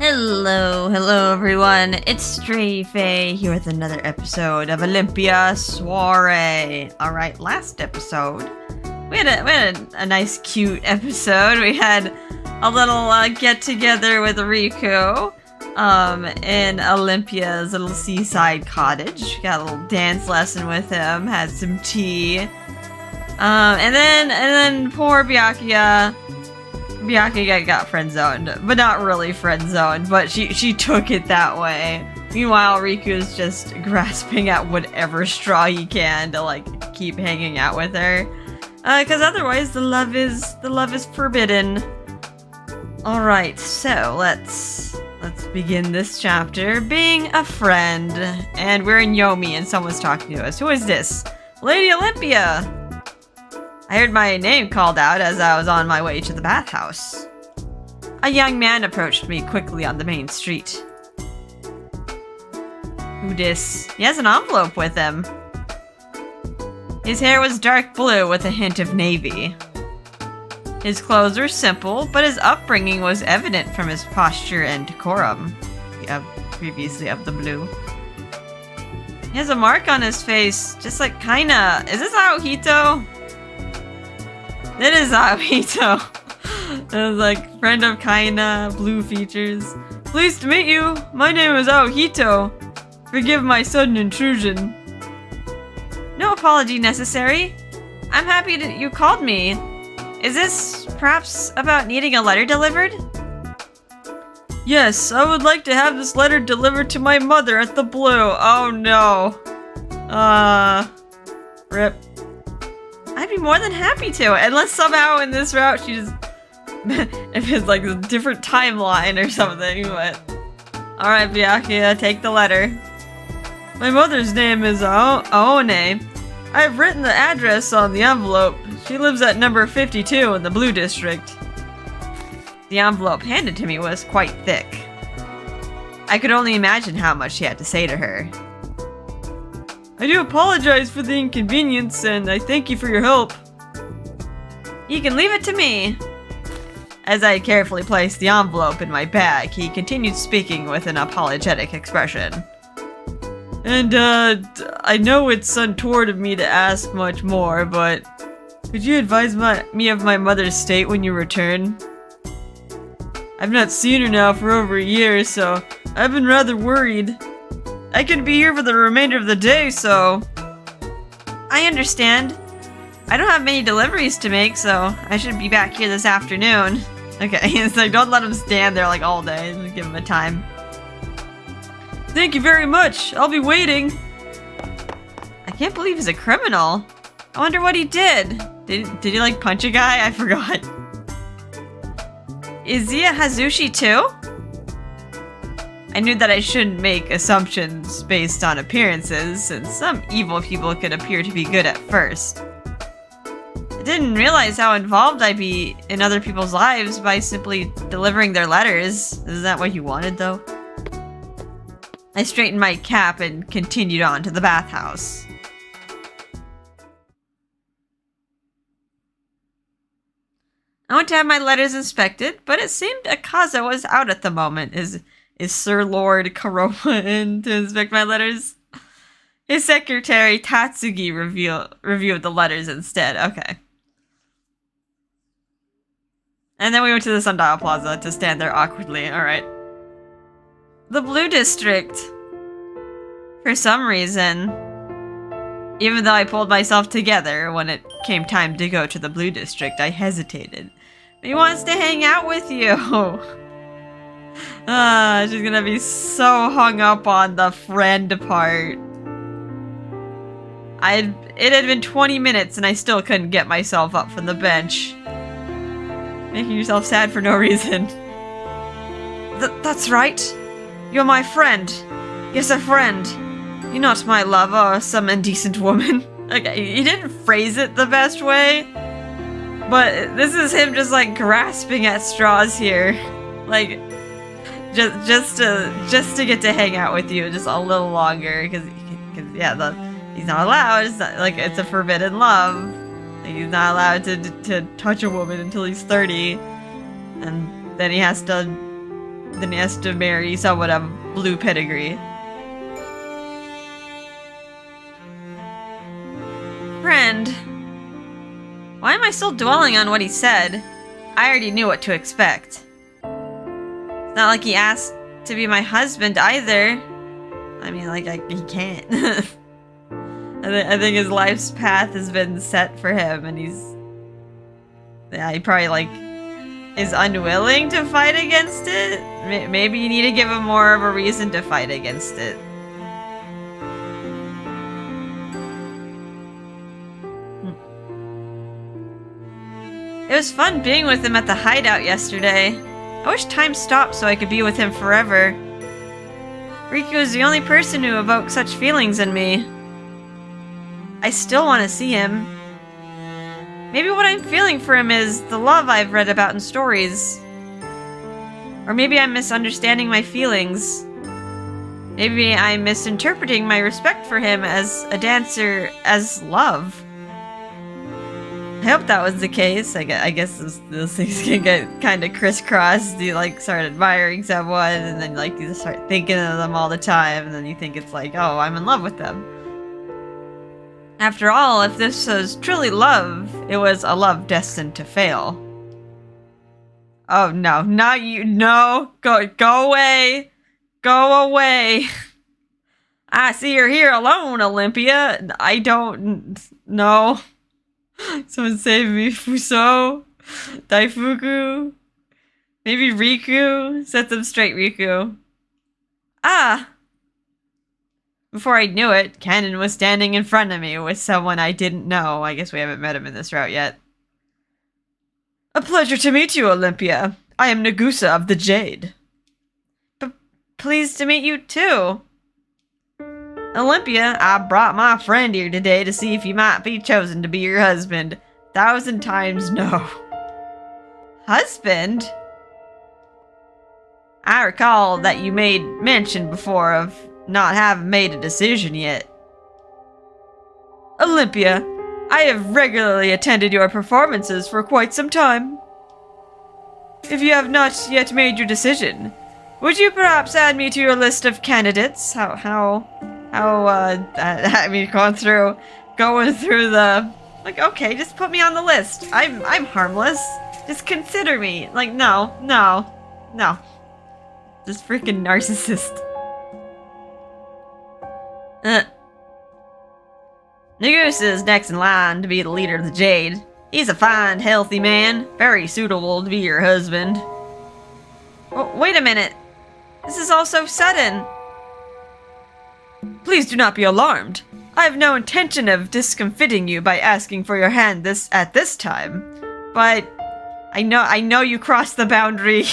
Hello everyone. It's Stray Faye here with another episode of Olympia Soiree. Alright, last episode, we had a nice cute episode. We had a little get-together with Riku in Olympia's little seaside cottage. Got a little dance lesson with him, had some tea. And then poor Byakuya got friend-zoned, but not really friend-zoned, but she took it that way. Meanwhile, Riku's just grasping at whatever straw he can to, like, keep hanging out with her. Cause otherwise the love is forbidden. Alright, so let's begin this chapter being a friend. And we're in Yomi and someone's talking to us. Who is this? Lady Olympia! I heard my name called out as I was on my way to the bathhouse. A young man approached me quickly on the main street. Who dis? He has an envelope with him. His hair was dark blue with a hint of navy. His clothes were simple, but his upbringing was evident from his posture and decorum. Previously of the blue. He has a mark on his face, just like kinda... Is this Aohito? It is Aohito. It was like, friend of Kaina, blue features. Pleased to meet you. My name is Aohito. Forgive my sudden intrusion. No apology necessary. I'm happy that you called me. Is this perhaps about needing a letter delivered? Yes, I would like to have this letter delivered to my mother at the Blue. Oh no. Rip. I'd be more than happy to, unless somehow in this route she just... if it's like a different timeline or something, but... Alright, Byakuya, take the letter. My mother's name is Aone. I've written the address on the envelope. She lives at number 52 in the Blue District. The envelope handed to me was quite thick. I could only imagine how much she had to say to her. I do apologize for the inconvenience, and I thank you for your help. You can leave it to me. As I carefully placed the envelope in my bag, he continued speaking with an apologetic expression. And, I know it's untoward of me to ask much more, but could you advise me of my mother's state when you return? I've not seen her now for over a year, so I've been rather worried. I could be here for the remainder of the day, so... I understand. I don't have many deliveries to make, so I should be back here this afternoon. Okay, it's like, don't let him stand there like all day. Give him a time. Thank you very much. I'll be waiting. I can't believe he's a criminal. I wonder what he did. Did he like punch a guy? I forgot. Is he a Hazushi too? I knew that I shouldn't make assumptions based on appearances, since some evil people could appear to be good at first. I didn't realize how involved I'd be in other people's lives by simply delivering their letters. Isn't that what you wanted, though? I straightened my cap and continued on to the bathhouse. I went to have my letters inspected, but it seemed Akaza was out at the moment. Is Sir Lord Karoma in to inspect my letters? His secretary, Tatsugi, reviewed the letters instead. Okay. And then we went to the Sundial Plaza to stand there awkwardly. Alright. The Blue District. For some reason, even though I pulled myself together when it came time to go to the Blue District, I hesitated. But he wants to hang out with you. She's gonna be so hung up on the friend part. It had been 20 minutes and I still couldn't get myself up from the bench. Making yourself sad for no reason. That's right. You're my friend. Yes, a friend. You're not my lover or some indecent woman. Okay, he didn't phrase it the best way. But this is him just like grasping at straws here. Like... Just to get to hang out with you just a little longer, because yeah, he's not allowed. It's not, like, it's a forbidden love. Like, he's not allowed to touch a woman until he's 30, and then he has to then he has to marry someone of blue pedigree. Friend, why am I still dwelling on what he said? I already knew what to expect. It's not like he asked to be my husband either. I mean, like, he can't. I think his life's path has been set for him, and he probably, like, is unwilling to fight against it. Maybe you need to give him more of a reason to fight against it. It was fun being with him at the hideout yesterday. I wish time stopped so I could be with him forever. Riku is the only person who evokes such feelings in me. I still want to see him. Maybe what I'm feeling for him is the love I've read about in stories. Or maybe I'm misunderstanding my feelings. Maybe I'm misinterpreting my respect for him as a dancer as love. I hope that was the case. I guess those things can get kind of crisscrossed. You like start admiring someone and then like you start thinking of them all the time and then you think it's like, oh, I'm in love with them. After all, if this was truly love, it was a love destined to fail. Oh no, not you, no, go away, go away. I see you're here alone, Olympia. I don't know. Someone save me, Fuso, Daifuku, maybe Riku. Set them straight, Riku. Ah! Before I knew it, Canon was standing in front of me with someone I didn't know. I guess we haven't met him in this route yet. A pleasure to meet you, Olympia. I am Nagusa of the Jade. Pleased to meet you too. Olympia, I brought my friend here today to see if you might be chosen to be your husband. 1,000 times no. Husband? I recall that you made mention before of not having made a decision yet. Olympia, I have regularly attended your performances for quite some time. If you have not yet made your decision, would you perhaps add me to your list of candidates? I mean, going through the, like, okay, just put me on the list. I'm harmless. Just consider me. Like, no. This freaking narcissist. Nagusa is next in line to be the leader of the Jade. He's a fine, healthy man, very suitable to be your husband. Oh, wait a minute. This is all so sudden. Please do not be alarmed. I have no intention of discomfiting you by asking for your hand at this time. But I know you crossed the boundary.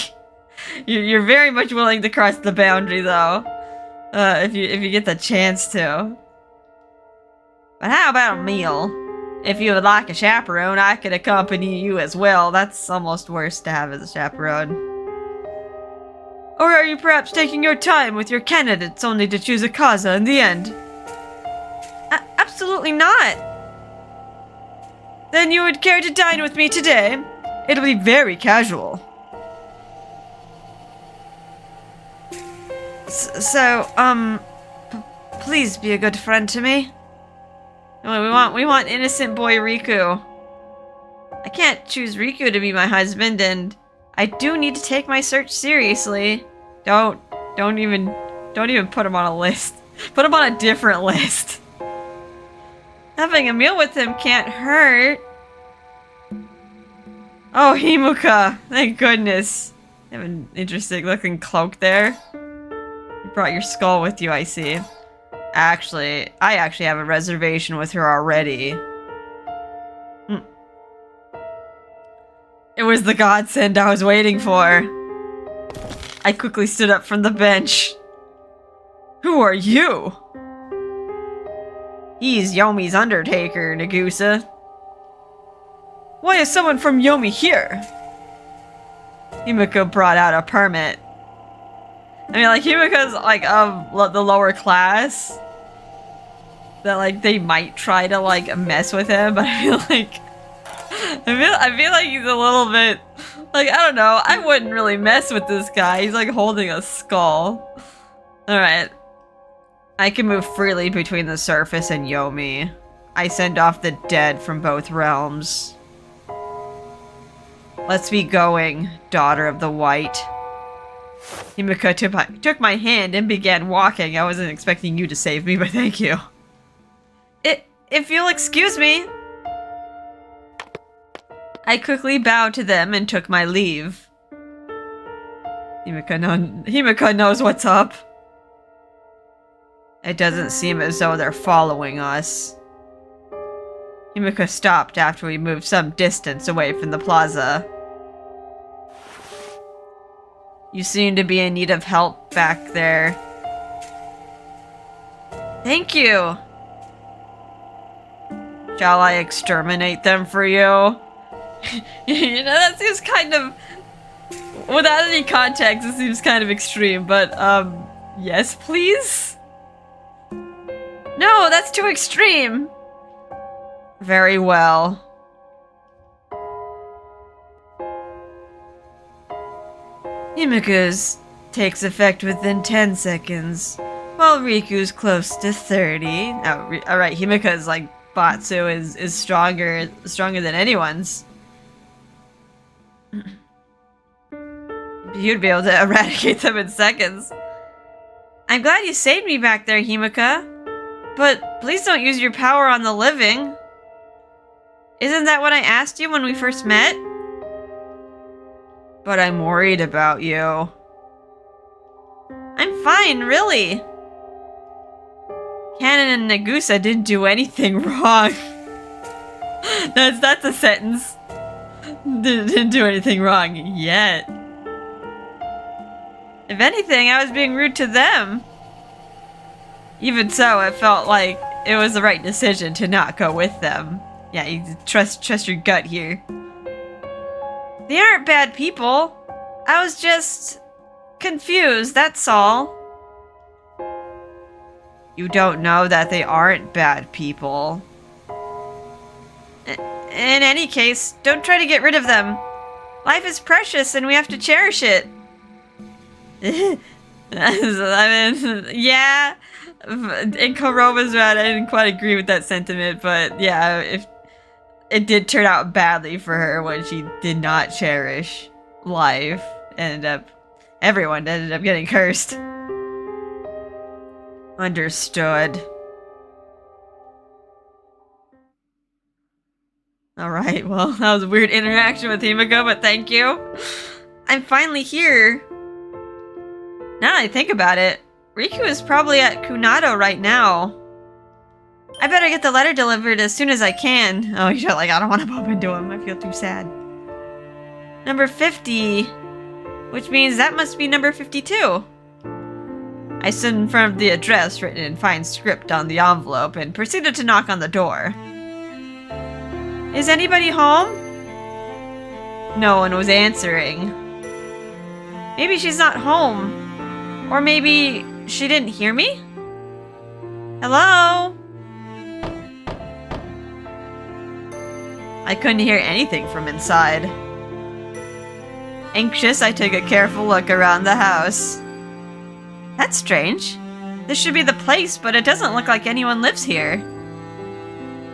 You're very much willing to cross the boundary though. If you get the chance to. But how about a meal? If you would like a chaperone, I could accompany you as well. That's almost worse to have as a chaperone. Or are you perhaps taking your time with your candidates only to choose a Kaza in the end? Absolutely not! Then you would care to dine with me today? It'll be very casual. Please be a good friend to me. We want innocent boy Riku. I can't choose Riku to be my husband, and I do need to take my search seriously. Don't even put him on a list. Put him on a different list. Having a meal with him can't hurt. Oh, Himuka, thank goodness. You have an interesting looking cloak there. You brought your skull with you, I see. I actually have a reservation with her already. It was the godsend I was waiting for. I quickly stood up from the bench. Who are you? He's Yomi's undertaker, Nagusa. Why is someone from Yomi here? Himiko brought out a permit. I mean, like, Himiko's, like, of the lower class. That, like, they might try to, like, mess with him, but I feel like... I feel like he's a little bit Like, I don't know. I wouldn't really mess with this guy. He's like holding a skull. Alright. I can move freely between the surface and Yomi. I send off the dead from both realms. Let's be going, daughter of the white. Himiko took my hand and began walking. I wasn't expecting you to save me, but thank you. If you'll excuse me. I quickly bowed to them and took my leave. Himiko knows what's up. It doesn't seem as though they're following us. Himiko stopped after we moved some distance away from the plaza. You seem to be in need of help back there. Thank you. Shall I exterminate them for you? You know, that seems kind of... Without any context, it seems kind of extreme, but, yes, please? No, that's too extreme! Very well. Himiko's takes effect within 10 seconds, while Riku's close to 30. Oh, alright, Himiko's, like, Batsu is stronger than anyone's. You'd be able to eradicate them in seconds. I'm glad you saved me back there, Himiko. But please don't use your power on the living. Isn't that what I asked you when we first met? But I'm worried about you. I'm fine, really. Kanon and Nagusa didn't do anything wrong. That's a sentence. Didn't do anything wrong yet. If anything, I was being rude to them. Even so, it felt like it was the right decision to not go with them. Yeah, you trust your gut here. They aren't bad people. I was just confused, that's all. You don't know that they aren't bad people. In any case, don't try to get rid of them. Life is precious and we have to cherish it. I mean, yeah, in Koroma's route, I didn't quite agree with that sentiment, but yeah, if it did turn out badly for her when she did not cherish life, everyone ended up getting cursed. Understood. Alright, well, that was a weird interaction with Himiko, but thank you. I'm finally here. Now that I think about it, Riku is probably at Kunado right now. I better get the letter delivered as soon as I can. Oh, you're like, I don't want to bump into him. I feel too sad. Number 50. Which means that must be number 52. I stood in front of the address written in fine script on the envelope and proceeded to knock on the door. Is anybody home? No one was answering. Maybe she's not home. Or maybe she didn't hear me? Hello? I couldn't hear anything from inside. Anxious, I took a careful look around the house. That's strange. This should be the place, but it doesn't look like anyone lives here.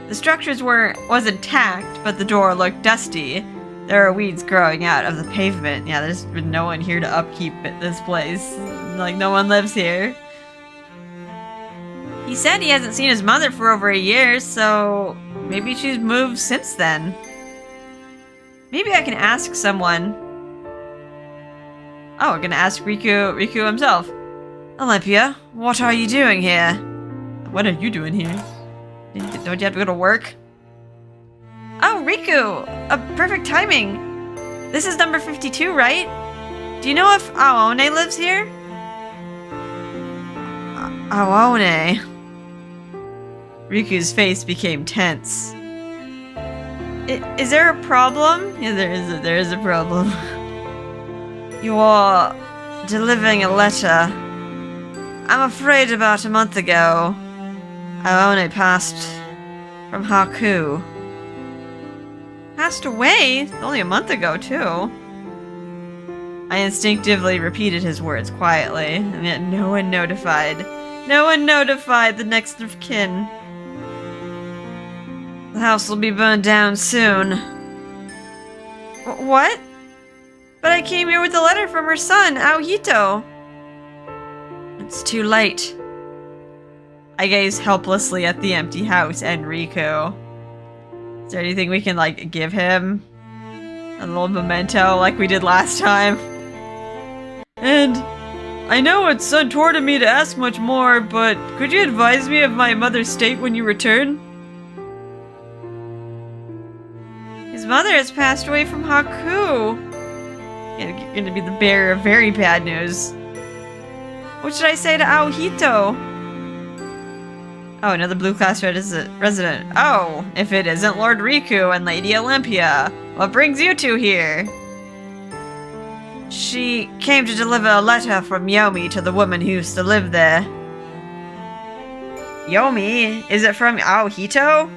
The structures was intact, but the door looked dusty. There are weeds growing out of the pavement. Yeah, there's been no one here to upkeep this place. Like, no one lives here. He said he hasn't seen his mother for over a year, so maybe she's moved since then. Maybe I can ask someone. Oh, we're gonna ask Riku himself. Olympia, what are you doing here? What are you doing here? Don't you have to go to work? Oh, Riku! Perfect timing! This is number 52, right? Do you know if Aone lives here? Aohito. Riku's face became tense. Is there a problem? Yeah, there is a problem. You are delivering a letter. I'm afraid about a month ago, Aohito passed from Haku. Passed away? Only a month ago, too. I instinctively repeated his words quietly, and yet no one notified. No one notified the next of kin. The house will be burned down soon. What? But I came here with a letter from her son, Aohito. It's too late. I gaze helplessly at the empty house and Riku. Is there anything we can, like, give him? A little memento like we did last time? And I know it's untoward of me to ask much more, but could you advise me of my mother's state when you return? His mother has passed away from Haku. You're gonna be the bearer of very bad news. What should I say to Aohito? Oh, another blue class resident. Oh, if it isn't Lord Riku and Lady Olympia, what brings you two here? She came to deliver a letter from Yomi to the woman who used to live there. Yomi? Is it from Aohito?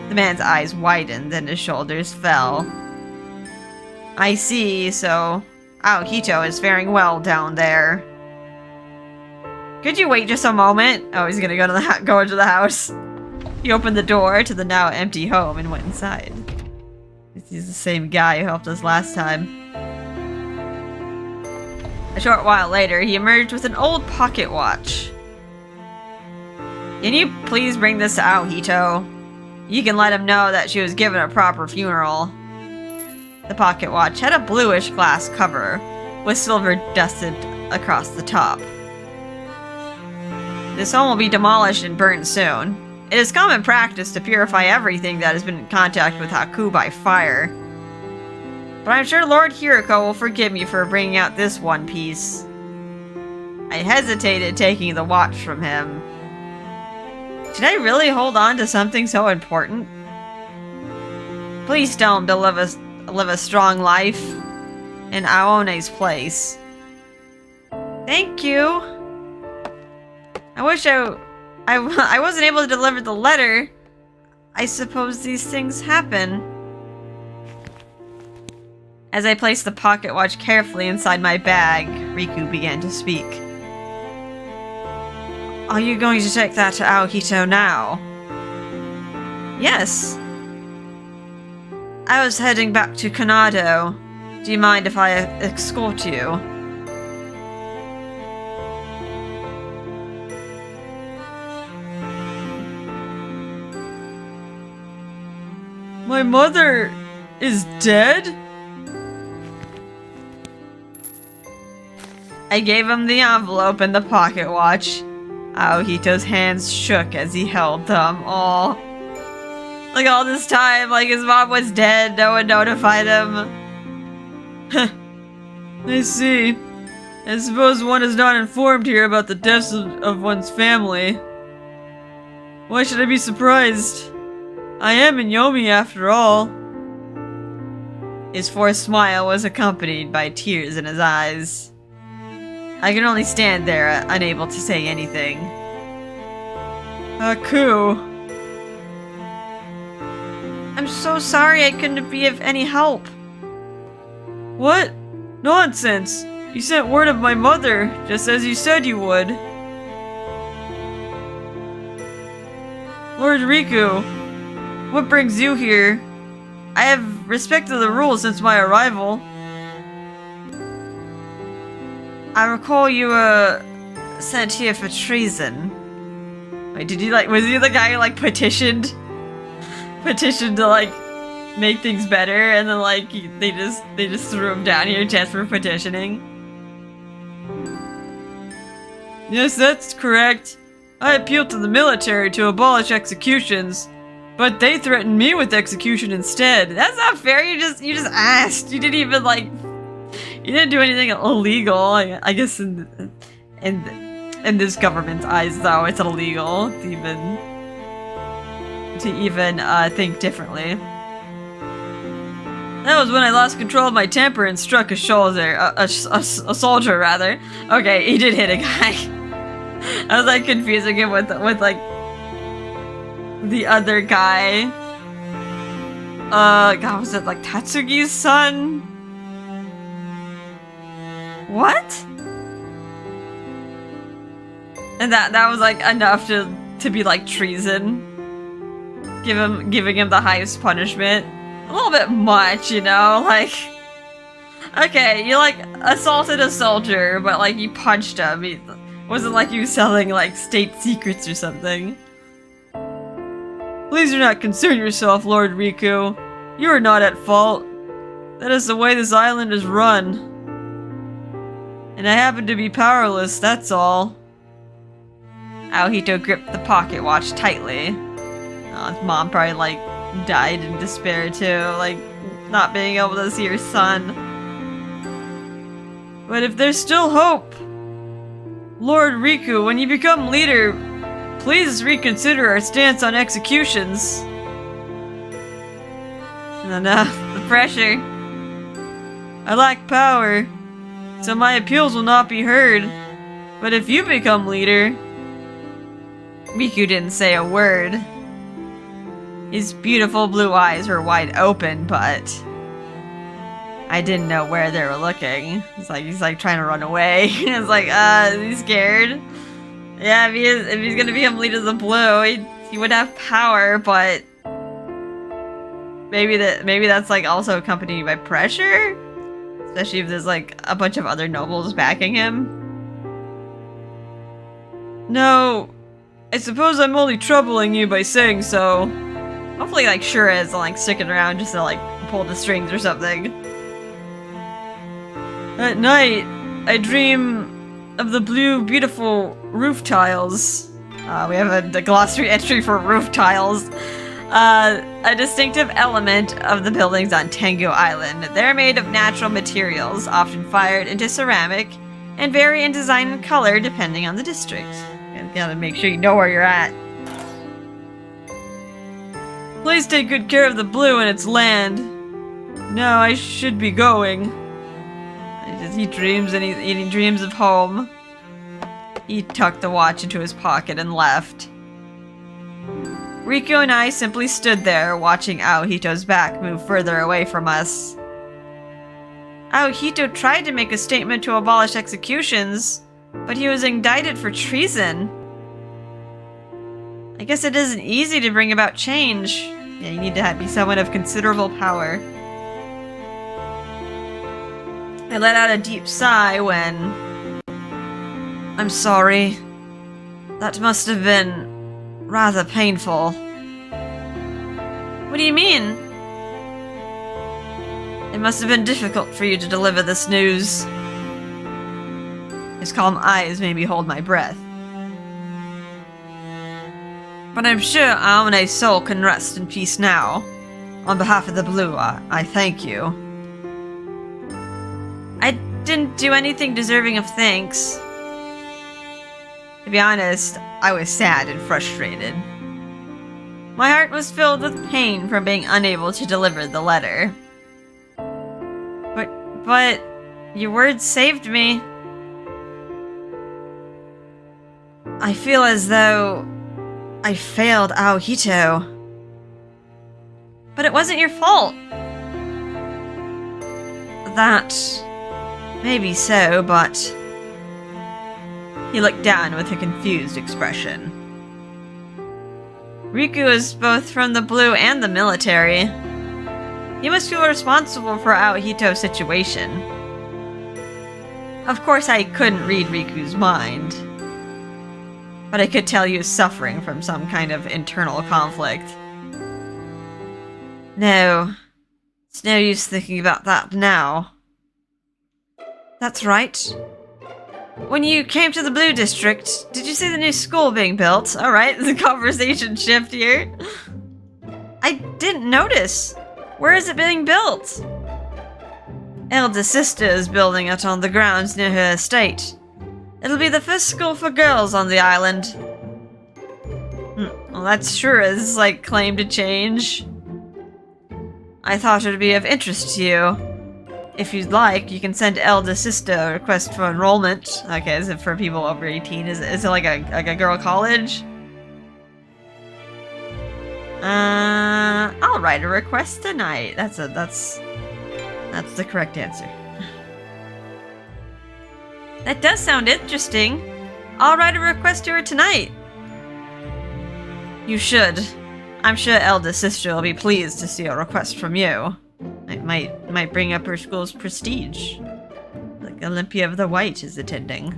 The man's eyes widened and his shoulders fell. I see, so Aohito is faring well down there. Could you wait just a moment? Oh, he's gonna go into the house. He opened the door to the now empty home and went inside. He's the same guy who helped us last time. A short while later, he emerged with an old pocket watch. Can you please bring this to Aohito? You can let him know that she was given a proper funeral. The pocket watch had a bluish glass cover, with silver dusted across the top. This home will be demolished and burned soon. It is common practice to purify everything that has been in contact with Haku by fire. But I'm sure Lord Hiriko will forgive me for bringing out this one piece. I hesitated taking the watch from him. Should I really hold on to something so important? Please tell him to live a strong life in Aone's place. Thank you. I wish I wasn't able to deliver the letter. I suppose these things happen. As I placed the pocket watch carefully inside my bag, Riku began to speak. Are you going to take that to Aohito now? Yes. I was heading back to Kanado. Do you mind if I escort you? My mother is dead? I gave him the envelope and the pocket watch. Aohito's hands shook as he held them. Aw. Like all this time, like his mom was dead, no one notified him. I see. I suppose one is not informed here about the deaths of one's family. Why should I be surprised? I am in Yomi after all. His forced smile was accompanied by tears in his eyes. I could only stand there, unable to say anything. Haku. I'm so sorry I couldn't be of any help. What? Nonsense! You sent word of my mother, just as you said you would. Lord Riku, what brings you here? I have respected the rules since my arrival. I recall you were sent here for treason. Wait, did you was he the guy who petitioned to make things better, and then they just threw him down here just for petitioning? Yes, that's correct. I appealed to the military to abolish executions, but they threatened me with execution instead. That's not fair. You just asked. You didn't even you didn't do anything illegal. I guess in this government's eyes, though, it's illegal to even think differently. That was when I lost control of my temper and struck a soldier rather. Okay, he did hit a guy. I was confusing him with the other guy. God, was it Tatsugi's son? What? And that was like enough to be like treason. Giving him the highest punishment. A little bit much, you know, like okay, you like assaulted a soldier, but like you punched him. It wasn't like you selling like state secrets or something. Please do not concern yourself, Lord Riku. You are not at fault. That is the way this island is run. And I happen to be powerless, that's all. Aohito gripped the pocket watch tightly. His mom probably like died in despair too, like not being able to see her son. But if there's still hope, Lord Riku, when you become leader, please reconsider our stance on executions. And the pressure. I lack power, so my appeals will not be heard. But if you become leader... Riku didn't say a word. His beautiful blue eyes were wide open, but... I didn't know where they were looking. He's like trying to run away. It's like, is he scared? Yeah, if he's gonna become leader of the blue, he would have power, but... Maybe that's like also accompanied by pressure? Especially if there's like a bunch of other nobles backing him. No, I suppose I'm only troubling you by saying so. Hopefully like Shura is like sticking around just to like pull the strings or something. At night, I dream of the blue beautiful roof tiles. We have a glossary entry for roof tiles. A distinctive element of the buildings on Tengu Island. They're made of natural materials, often fired into ceramic, and vary in design and color depending on the district. You gotta make sure you know where you're at. Please take good care of the blue and its land. Now I should be going. He dreams and he dreams of home. He tucked the watch into his pocket and left. Riku and I simply stood there, watching Aohito's back move further away from us. Aohito tried to make a statement to abolish executions, but he was indicted for treason. I guess it isn't easy to bring about change. Yeah, you need to be someone of considerable power. I let out a deep sigh when... I'm sorry. That must have been... rather painful. What do you mean? It must have been difficult for you to deliver this news. His calm eyes made me hold my breath. But I'm sure Aone's soul can rest in peace now. On behalf of the Blue, I thank you. I didn't do anything deserving of thanks. To be honest, I was sad and frustrated. My heart was filled with pain from being unable to deliver the letter. But your words saved me. I feel as though I failed Aohito. But it wasn't your fault. That may be so, but... He looked down with a confused expression. Riku is both from the Blue and the military. He must feel responsible for Aohito's situation. Of course, I couldn't read Riku's mind. But I could tell he was suffering from some kind of internal conflict. No, it's no use thinking about that now. That's right. When you came to the Blue District, did you see the new school being built? Alright, the conversation shift here. I didn't notice. Where is it being built? Elder sister is building it on the grounds near her estate. It'll be the first school for girls on the island. Well, that's Shura's, like, claim to change. I thought it would be of interest to you. If you'd like, you can send Elder Sister a request for enrollment. Okay, is it for people over 18? Is it like a girl college? I'll write a request tonight. That's the correct answer. That does sound interesting. I'll write a request to her tonight. You should. I'm sure eldest sister will be pleased to see a request from you. It might bring up her school's prestige. Like Olympia of the White is attending.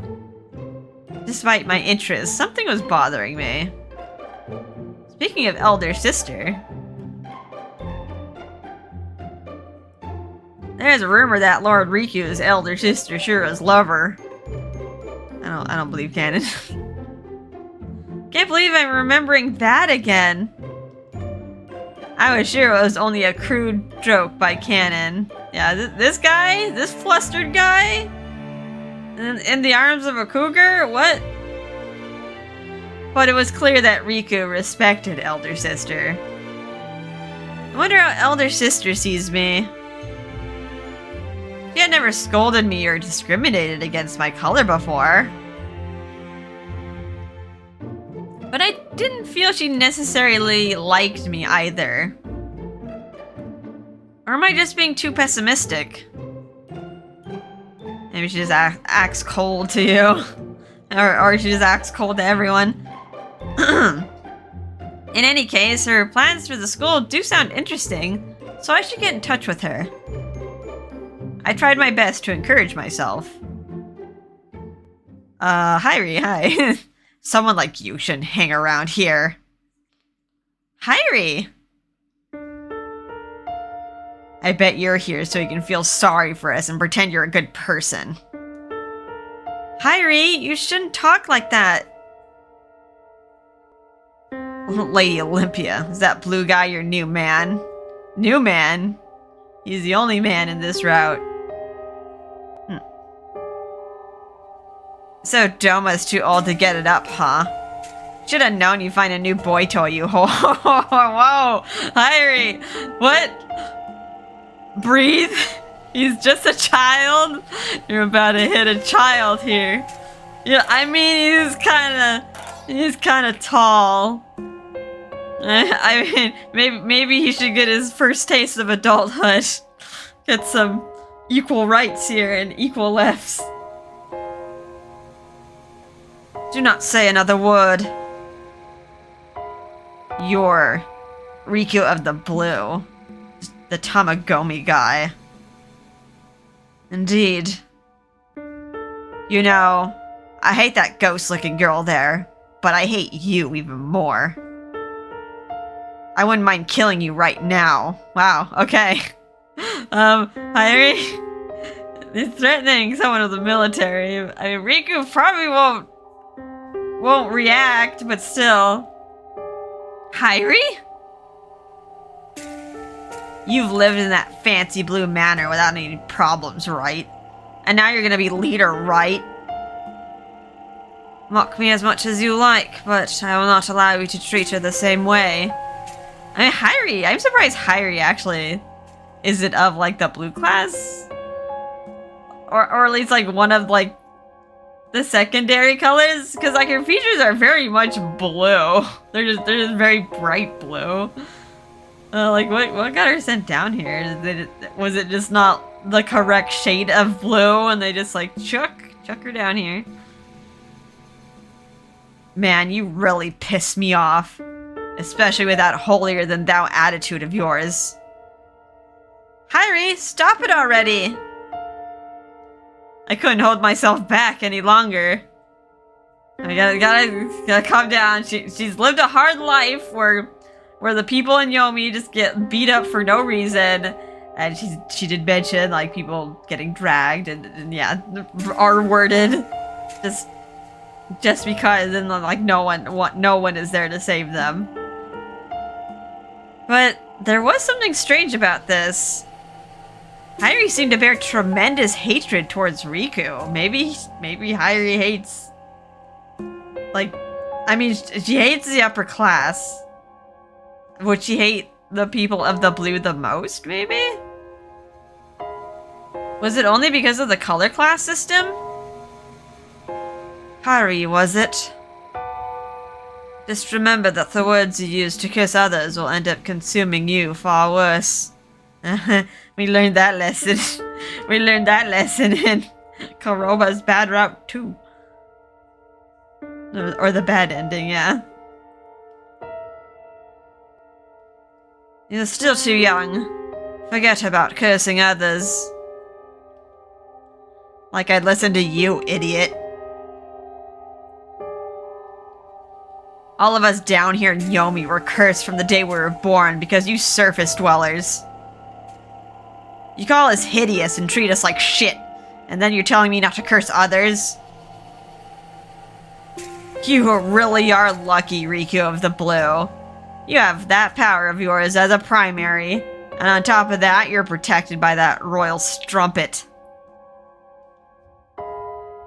Despite my interest, something was bothering me. Speaking of elder sister, there's a rumor that Lord Riku's elder sister Shura's lover. I don't believe canon. Can't believe I'm remembering that again. I was sure it was only a crude joke by canon. Yeah, this guy? This flustered guy? In the arms of a cougar? What? But it was clear that Riku respected elder sister. I wonder how elder sister sees me. She had never scolded me or discriminated against my color before. But I didn't feel she necessarily liked me either. Or am I just being too pessimistic? Maybe she just acts cold to you. or she just acts cold to everyone. In any case, her plans for the school do sound interesting, so I should get in touch with her. I tried my best to encourage myself. Hyrie, hi. Someone like you shouldn't hang around here. Hyrie! I bet you're here so you can feel sorry for us and pretend you're a good person. Hyrie, you shouldn't talk like that. Lady Olympia, is that blue guy your new man? New man? He's the only man in this route. So Doma's too old to get it up, huh? Should have known you'd find a new boy toy, you whoa, Hyrie, what? Breathe? He's just a child? You're about to hit a child here. Yeah, I mean, he's kinda tall. I mean, maybe he should get his first taste of adulthood. Get some equal rights here and equal lefts. Do not say another word. You're Riku of the Blue. The Tamagami guy. Indeed. You know, I hate that ghost-looking girl there, but I hate you even more. I wouldn't mind killing you right now. Wow, okay. Hyrie? He's threatening someone of the military. I mean, Riku probably won't react, but still. Hyrie? You've lived in that fancy blue manor without any problems, right? And now you're gonna be leader, right? Mock me as much as you like, but I will not allow you to treat her the same way. I mean, Hyrie, I'm surprised Hyrie actually isn't of, like, the blue class? Or at least, like, one of, like, the secondary colors, because like her features are very much blue. They're just very bright blue. Like what got her sent down here? Was it just not the correct shade of blue, and they just like chuck her down here? Man, you really piss me off, especially with that holier than thou attitude of yours. Hyrie, stop it already! I couldn't hold myself back any longer. I gotta calm down. She's lived a hard life where the people in Yomi just get beat up for no reason, and she did mention like people getting dragged and yeah, R-worded, just because, and like no one is there to save them. But there was something strange about this. Hyrie seemed to bear tremendous hatred towards Riku. Maybe Hyrie hates... Like, I mean, she hates the upper class. Would she hate the people of the blue the most, maybe? Was it only because of the color class system? Hyrie, was it? Just remember that the words you use to curse others will end up consuming you far worse. We learned that lesson. We learned that lesson in Karoba's bad route too. Or the bad ending, yeah. You're still too young. Forget about cursing others. Like I'd listen to you, idiot. All of us down here in Yomi were cursed from the day we were born because you surface dwellers. You call us hideous and treat us like shit, and then you're telling me not to curse others? You really are lucky, Riku of the Blue. You have that power of yours as a primary, and on top of that, you're protected by that royal strumpet.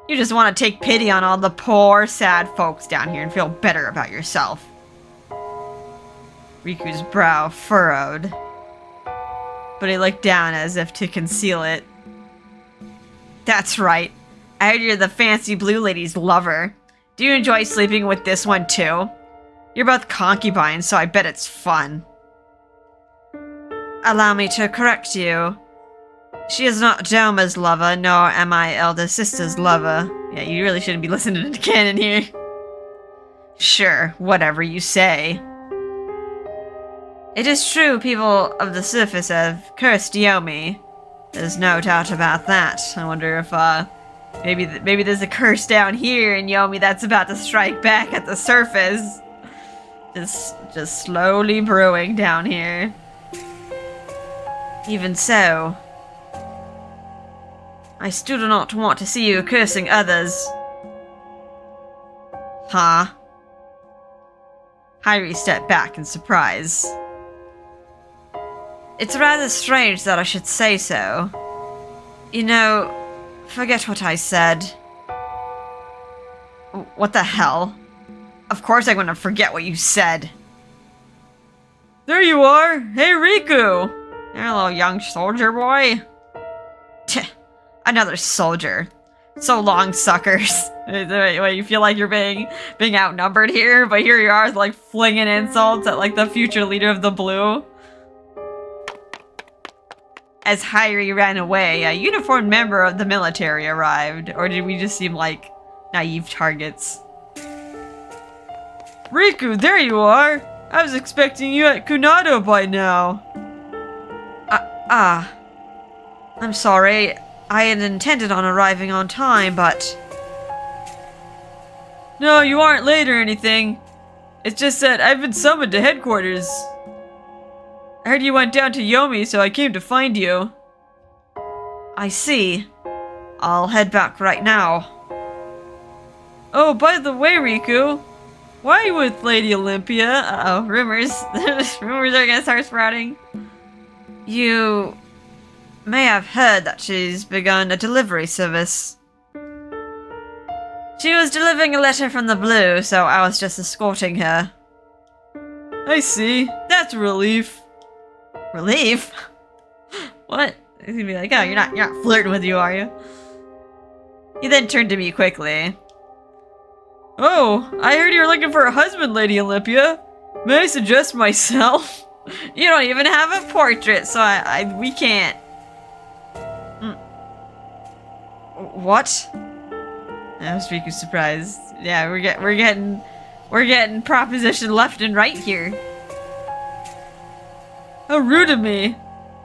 You just want to take pity on all the poor, sad folks down here and feel better about yourself. Riku's brow furrowed, but he looked down as if to conceal it. That's right. I heard you're the fancy blue lady's lover. Do you enjoy sleeping with this one too? You're both concubines, so I bet it's fun. Allow me to correct you. She is not Doma's lover, nor am I elder sister's lover. Yeah, you really shouldn't be listening to canon here. Sure, whatever you say. It is true people of the surface have cursed Yomi. There's no doubt about that. I wonder if, maybe there's a curse down here in Yomi that's about to strike back at the surface. Just slowly brewing down here. Even so, I still do not want to see you cursing others. Huh? Hairi stepped back in surprise. It's rather strange that I should say so. You know, forget what I said. What the hell? Of course I'm gonna forget what you said. There you are! Hey, Riku! Hello, young soldier boy. Another soldier. So long, suckers. Wait, you feel like you're being outnumbered here, but here you are, like, flinging insults at, like, the future leader of the Blue. As Hairi ran away, a uniformed member of the military arrived. Or did we just seem like naive targets? Riku, there you are! I was expecting you at Kunado by now. I'm sorry. I had intended on arriving on time, but... No, you aren't late or anything. It's just that I've been summoned to headquarters. I heard you went down to Yomi, so I came to find you. I see. I'll head back right now. Oh, by the way, Riku, why are you with Lady Olympia? Uh-oh, rumors. Rumors are gonna start sprouting. You may have heard that she's begun a delivery service. She was delivering a letter from the Blue, so I was just escorting her. I see. That's a relief. Relief? What? He's gonna be like, oh, you're not flirting with you, are you? He then turned to me quickly. Oh, I heard you were looking for a husband, Lady Olympia. May I suggest myself? You don't even have a portrait, so we can't. What? I was Riku surprised. Yeah, we're getting proposition left and right here. How rude of me.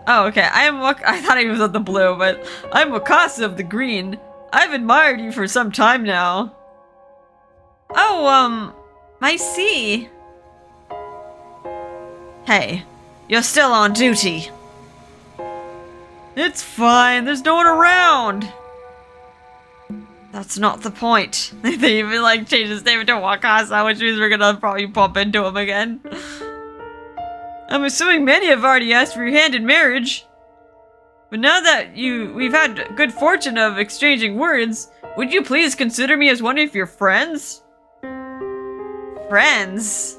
Oh, okay. I thought he was of the Blue, but I'm Wakasa of the Green. I've admired you for some time now. Oh, I see. Hey, you're still on duty. It's fine. There's no one around. That's not the point. They even, like, changed his name to Wakasa, which means we're gonna probably bump into him again. I'm assuming many have already asked for your hand in marriage. But now that we've had good fortune of exchanging words, would you please consider me as one of your friends? Friends?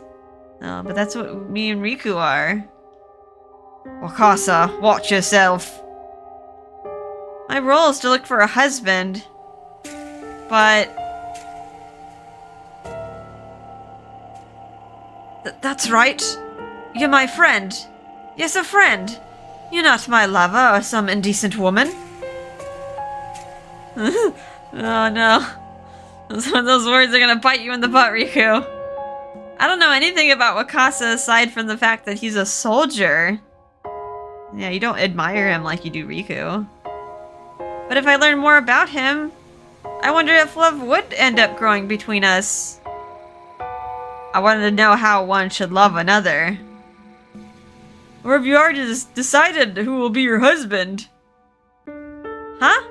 Oh, but that's what me and Riku are. Wakasa, watch yourself. My role is to look for a husband. But... that's right. You're my friend. Yes, a friend. You're not my lover or some indecent woman. Oh no. Those words are gonna bite you in the butt, Riku. I don't know anything about Wakasa aside from the fact that he's a soldier. Yeah, you don't admire him like you do Riku. But if I learn more about him, I wonder if love would end up growing between us. I wanted to know how one should love another. Or if you already decided who will be your husband. Huh?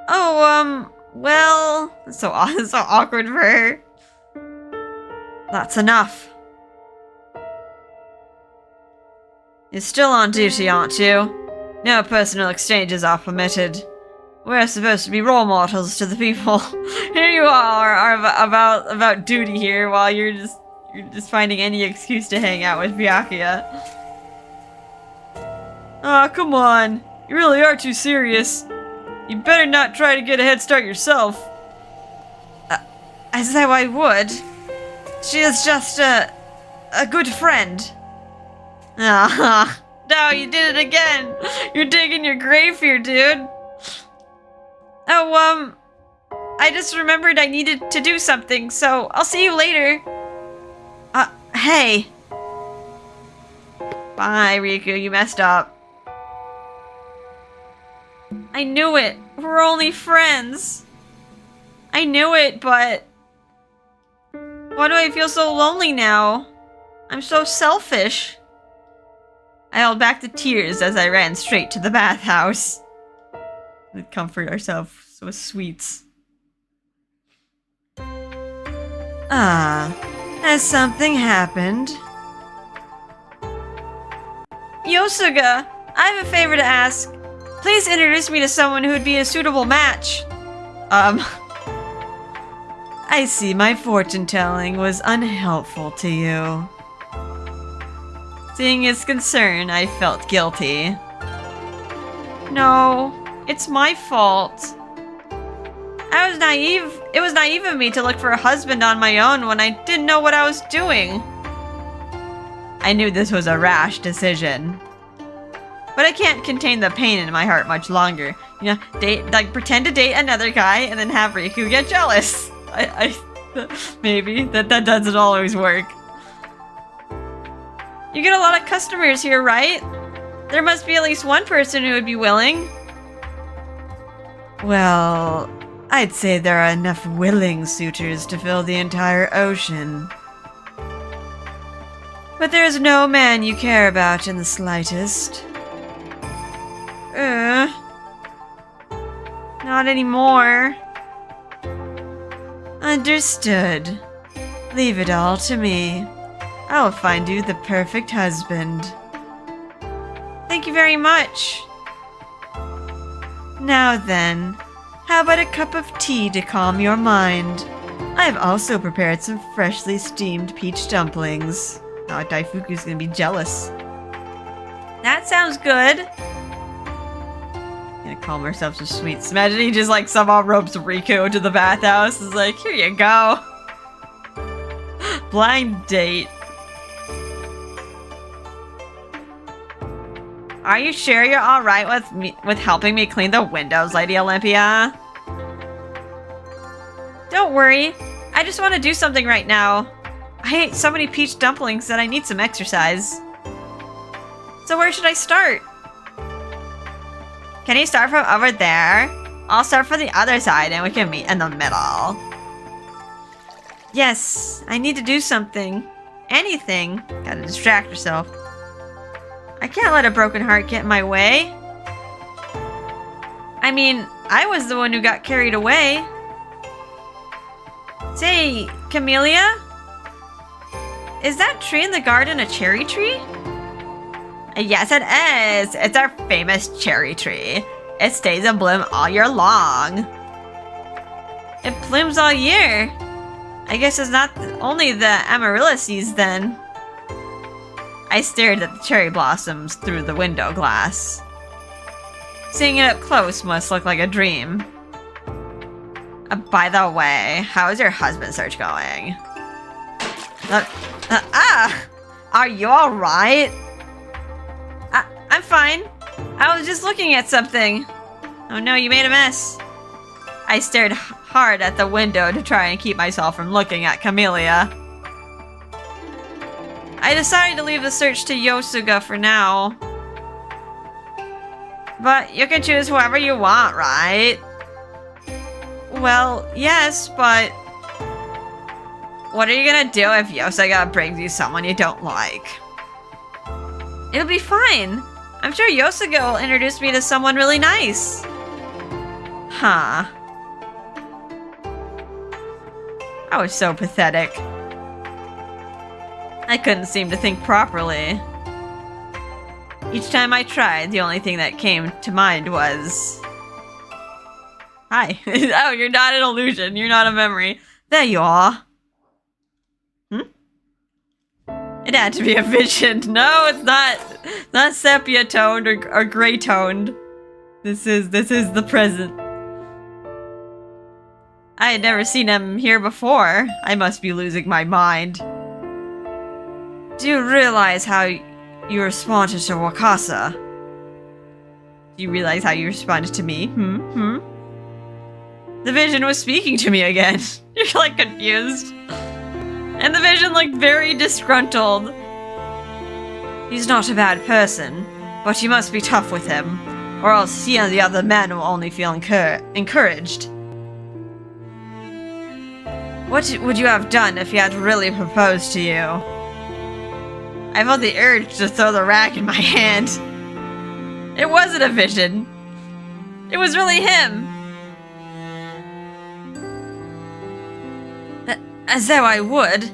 Oh, well... It's so awkward for her. That's enough. You're still on duty, aren't you? No personal exchanges are permitted. We're supposed to be role models to the people. Here you are about duty here while you're just finding any excuse to hang out with Byakuya. Aw, come on. You really are too serious. You better not try to get a head start yourself. I said I would. She is just a good friend. Ah, no, you did it again. You're digging your grave here, dude. Oh, I just remembered I needed to do something, so I'll see you later. Hey. Bye, Riku, you messed up. I knew it. We're only friends. I knew it, but... Why do I feel so lonely now? I'm so selfish. I held back the tears as I ran straight to the bathhouse. We'd comfort ourselves with sweets. Has something happened? Yosuga, I have a favor to ask. Please introduce me to someone who would be a suitable match. I see my fortune-telling was unhelpful to you. Seeing his concern, I felt guilty. No, it's my fault. I was naive. It was naive of me to look for a husband on my own when I didn't know what I was doing. I knew this was a rash decision. But I can't contain the pain in my heart much longer. You know, pretend to date another guy and then have Riku get jealous. Maybe. That doesn't always work. You get a lot of customers here, right? There must be at least one person who would be willing. Well, I'd say there are enough willing suitors to fill the entire ocean. But there's no man you care about in the slightest. Not anymore. Understood. Leave it all to me. I'll find you the perfect husband. Thank you very much. Now then, how about a cup of tea to calm your mind? I've also prepared some freshly steamed peach dumplings. Oh, Daifuku's gonna be jealous. That sounds good. Gonna calm ourselves with sweets. Imagine he just like somehow ropes Riku to the bathhouse. Is like, here you go. Blind date. Are you sure you're alright with helping me clean the windows, Lady Olympia? Don't worry. I just want to do something right now. I ate so many peach dumplings that I need some exercise. So where should I start? Can you start from over there? I'll start from the other side and we can meet in the middle. Yes, I need to do something. Anything. Gotta distract yourself. I can't let a broken heart get in my way. I mean, I was the one who got carried away. Say, Camellia? Is that tree in the garden a cherry tree? Yes, it is. It's our famous cherry tree. It stays in bloom all year long. It blooms all year. I guess it's not only the amaryllises then. I stared at the cherry blossoms through the window glass. Seeing it up close must look like a dream. By the way, how is your husband search going? Are you alright? I'm fine. I was just looking at something. Oh no, you made a mess. I stared hard at the window to try and keep myself from looking at Camellia. I decided to leave the search to Yosuga for now. But you can choose whoever you want, right? Well, yes, but... what are you gonna do if Yosuga brings you someone you don't like? It'll be fine. I'm sure Yosuga will introduce me to someone really nice. Huh. I was so pathetic. I couldn't seem to think properly. Each time I tried, the only thing that came to mind was... Hi. Oh, you're not an illusion. You're not a memory. There you are. It had to be a vision. No, it's not. Not sepia toned or gray toned. This is the present. I had never seen him here before. I must be losing my mind. Do you realize how you responded to Wakasa? Do you realize how you responded to me? The vision was speaking to me again. You're like confused. And the vision looked very disgruntled. He's not a bad person, but you must be tough with him, or else he and the other men will only feel encouraged. What would you have done if he had really proposed to you? I felt the urge to throw the rack in my hand. It wasn't a vision. It was really him. As though I would.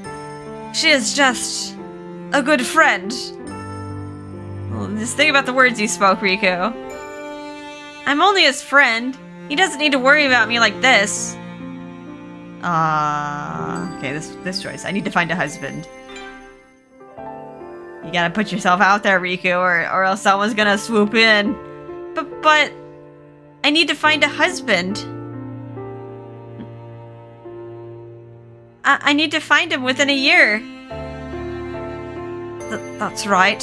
She is just a good friend. Well, just think about the words you spoke, Riku. I'm only his friend. He doesn't need to worry about me like this. Okay, this choice. I need to find a husband. You gotta put yourself out there, Riku, or else someone's gonna swoop in. But I need to find a husband. I need to find him within a year. That's right.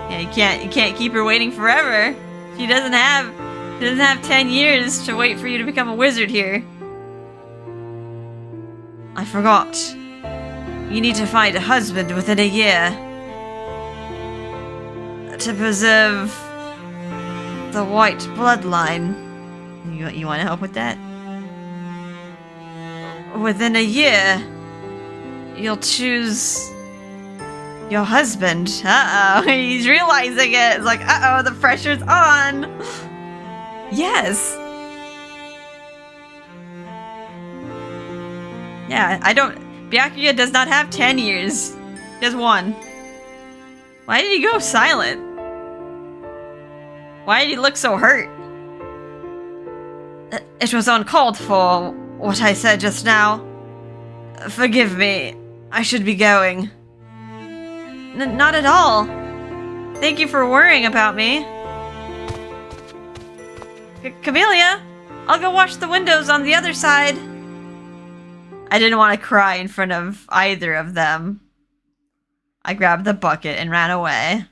Yeah, you can't keep her waiting forever. She doesn't have 10 years to wait for you to become a wizard here. I forgot. You need to find a husband within a year. To preserve the white bloodline. You want to help with that? Within a year, you'll choose your husband. Uh-oh, he's realizing it. It's like, uh-oh, the pressure's on. Yes. Yeah, Byakuya does not have 10 years. He has 1. Why did he go silent? Why did he look so hurt? It was uncalled for, what I said just now. Forgive me. I should be going. Not at all. Thank you for worrying about me. Camellia, I'll go wash the windows on the other side. I didn't want to cry in front of either of them. I grabbed the bucket and ran away.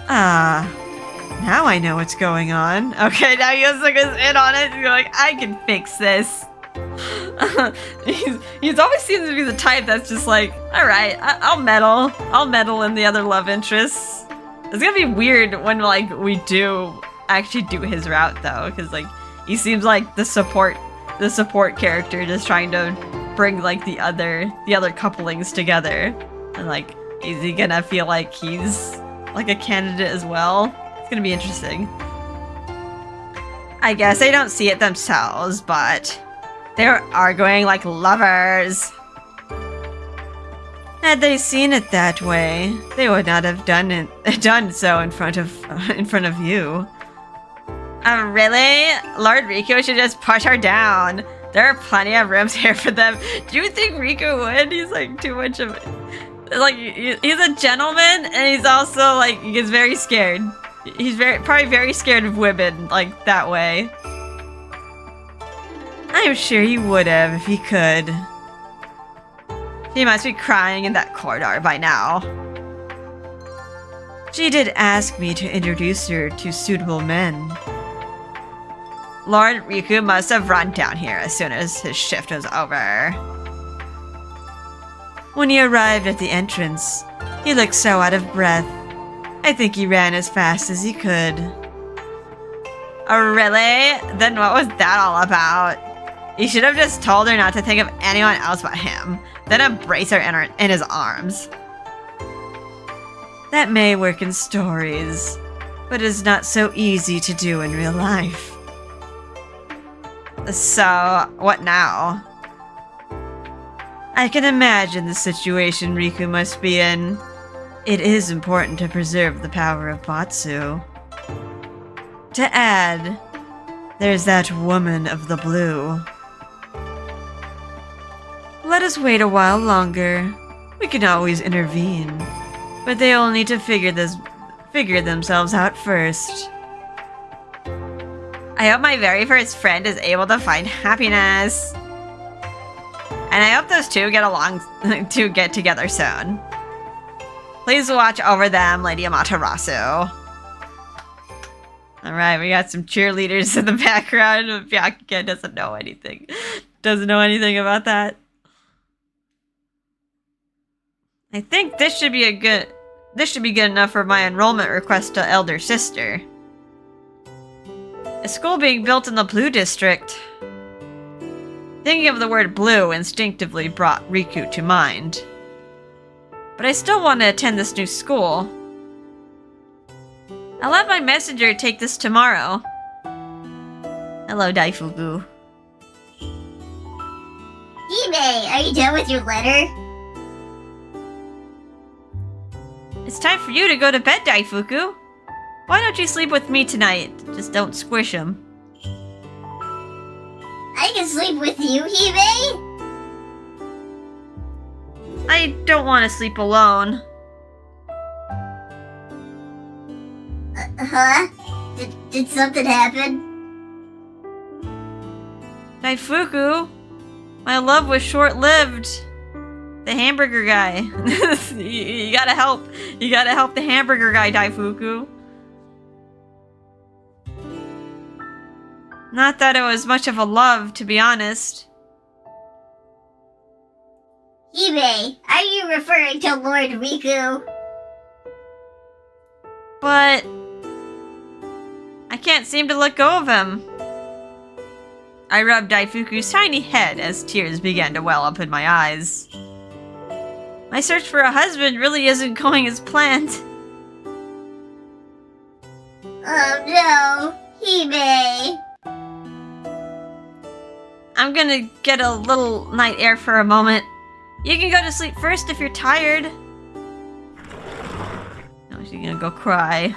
Now I know what's going on. Okay, now Yosuga's in on it. You're like, I can fix this. He's always seems to be the type that's just like, alright, I'll meddle. I'll meddle in the other love interests. It's gonna be weird when, like, we do actually do his route, though, because, like, he seems like the support character just trying to bring, like, the other couplings together. And, like, is he gonna feel like he's, like, a candidate as well? It's gonna be interesting. I guess they don't see it themselves, but they're arguing like lovers. Had they seen it that way, they would not have done so in front of you. Really? Lord Riku should just push her down. There are plenty of rooms here for them. Do you think Riku would? He's like too much of like he's a gentleman, and he's also like he's very scared. He's probably very scared of women like that way. I'm sure he would have if he could. She must be crying in that corridor by now. She did ask me to introduce her to suitable men. Lord Riku must have run down here as soon as his shift was over. When he arrived at the entrance, he looked so out of breath. I think he ran as fast as he could. Oh, really? Then what was that all about? He should have just told her not to think of anyone else but him, then embrace her in his arms. That may work in stories, but it's not so easy to do in real life. So, what now? I can imagine the situation Riku must be in. It is important to preserve the power of Batsu. To add, there's that woman of the blue. Let us wait a while longer. We can always intervene. But they all need to figure themselves out first. I hope my very first friend is able to find happiness. And I hope those two get together soon. Please watch over them, Lady Amaterasu. Alright, we got some cheerleaders in the background. Byakuya doesn't know anything. Doesn't know anything about that. I think this should be good enough for my enrollment request to Elder Sister. A school being built in the Blue District. Thinking of the word blue instinctively brought Riku to mind. But I still want to attend this new school. I'll have my messenger take this tomorrow. Hello, Daifuku. Hime, are you done with your letter? It's time for you to go to bed, Daifuku. Why don't you sleep with me tonight? Just don't squish him. I can sleep with you, Hime? I don't want to sleep alone. Huh? Did something happen? Daifuku, my love was short-lived. The hamburger guy. you gotta help. You gotta help the hamburger guy, Daifuku. Not that it was much of a love, to be honest. Hime, are you referring to Lord Riku? But I can't seem to let go of him. I rubbed Daifuku's tiny head as tears began to well up in my eyes. My search for a husband really isn't going as planned. Oh no, Hime. I'm gonna get a little night air for a moment. You can go to sleep first if you're tired. No, she's gonna go cry.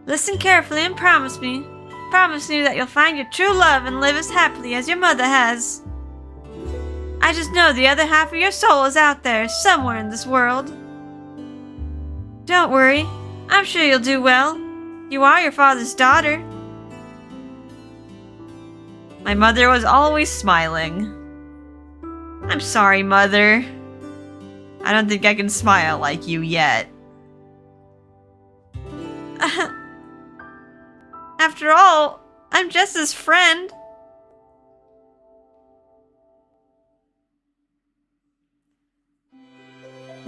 Listen carefully and promise me. Promise me that you'll find your true love and live as happily as your mother has. I just know the other half of your soul is out there, somewhere in this world. Don't worry. I'm sure you'll do well. You are your father's daughter. My mother was always smiling. I'm sorry, Mother. I don't think I can smile like you yet. After all, I'm just his friend.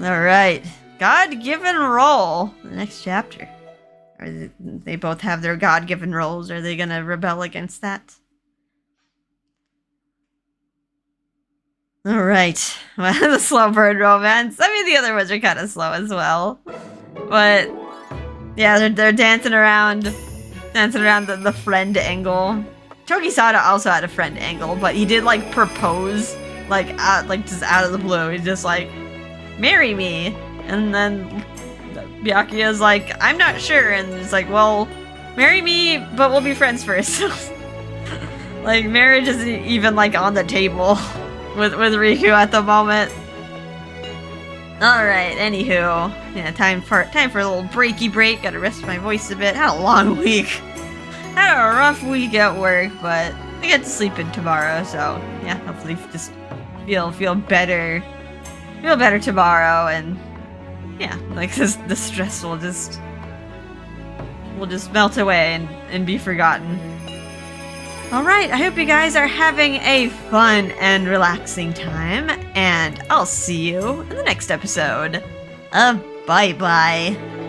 Alright. God-given role. The next chapter. They both have their God-given roles. Are they gonna rebel against that? Alright. Well, the slow burn romance. I mean, the other ones are kind of slow as well. But, yeah, they're dancing around the friend angle. Togisada also had a friend angle, but he did, like, propose, just out of the blue. He's just like, marry me. And then Byakuya's like, I'm not sure. And it's like, well, marry me, but we'll be friends first. Like, marriage isn't even, like, on the table with Riku at the moment. Alright, anywho. Yeah, time for a little breaky break. Gotta rest my voice a bit. Had a long week. Had a rough week at work, but I get to sleep in tomorrow, so yeah, hopefully just feel better. Feel better tomorrow, and yeah, like the stress will will just melt away and be forgotten. Alright, I hope you guys are having a fun and relaxing time, and I'll see you in the next episode. Bye-bye.